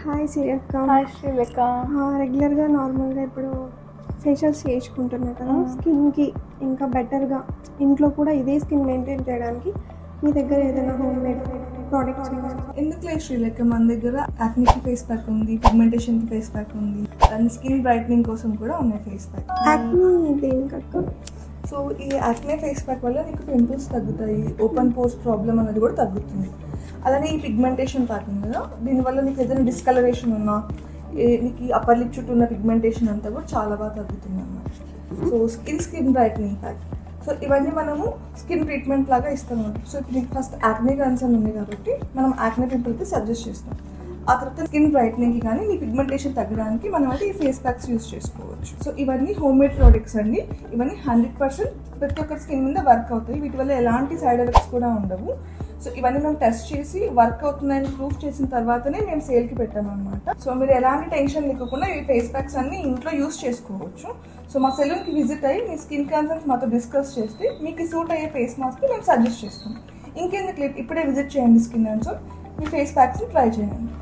Hi సిరియక్క. Hi Srilekha. రెగ్యులర్గా నార్మల్గా ఇప్పుడు ఫేషియల్స్ చేసుకుంటున్నా కదా, స్కిన్కి ఇంకా బెటర్గా ఇంట్లో కూడా ఇదే స్కిన్ మెయింటైన్ చేయడానికి మీ దగ్గర ఏదైనా హోమ్ మేడ్ ప్రోడక్ట్స్ ఉన్నాయి? ఎందుకులే శ్రీలేఖ, మన దగ్గర యాక్నీకి ఫేస్ ప్యాక్ ఉంది, పిగ్మెంటేషన్కి ఫేస్ ప్యాక్ ఉంది, అండ్ స్కిన్ బ్రైట్నింగ్ కోసం కూడా ఉన్నాయి ఫేస్ ప్యాక్. యాక్నీ దేనికక్క? సో ఈ యాక్నే ఫేస్ ప్యాక్ వల్ల నీకు పింపుల్స్ తగ్గుతాయి, ఓపెన్ పోర్స్ ప్రాబ్లం అనేది కూడా తగ్గుతుంది. అలానే ఈ పిగ్మెంటేషన్ ప్యాక్ ఉంది కదా, దీనివల్ల నీకు ఏదైనా డిస్కలరేషన్ ఉన్నా, నీకు ఈ అప్పర్ లిప్ చుట్టూ ఉన్న పిగ్మెంటేషన్ అంతా కూడా చాలా బాగా తగ్గుతుంది అన్నమాట. So skin brightening pack. So ఇవన్నీ మనము స్కిన్ ట్రీట్మెంట్ లాగా ఇస్తాం. సో ఇప్పుడు నీకు ఫస్ట్ యాక్నే కన్సర్న్ ఉంది కాబట్టి మనం యాక్నే పింపుల్కి సజెస్ట్ చేస్తాం. ఆ తర్వాత స్కిన్ బ్రైట్నింగ్కి కానీ నీ పిగ్మెంటేషన్ తగ్గడానికి మనం అయితే ఈ ఫేస్ ప్యాక్స్ యూస్ చేసుకోవచ్చు. సో ఇవన్నీ హోమ్ మేడ్ ప్రోడక్ట్స్ అండి. ఇవన్నీ 100% ప్రతి ఒక్కరి స్కిన్ మీద వర్క్ అవుతాయి. వీటి వల్ల ఎలాంటి సైడ్ ఎఫెక్ట్స్ కూడా ఉండవు. సో ఇవన్నీ మేము టెస్ట్ చేసి వర్క్ అవుతున్నాయని ప్రూఫ్ చేసిన తర్వాతనే మేము సేల్కి పెట్టామన్నమాట. సో మీరు ఎలాంటి టెన్షన్ లేకుండా ఈ ఫేస్ ప్యాక్స్ అన్ని ఇంట్లో యూస్ చేసుకోవచ్చు. సో మా సెలూన్కి విజిట్ అయ్యి మీ స్కిన్ కన్సర్న్స్ మాతో డిస్కస్ చేస్తే మీకు సూట్ అయ్యే ఫేస్ మాస్క్ మేము సజెస్ట్ చేస్తాం. ఇంకెందుకు ఇప్పుడే విజిట్ చేయండి స్కిన్ అండ్ సో మీ ఫేస్ ప్యాక్స్ని ట్రై చేయండి.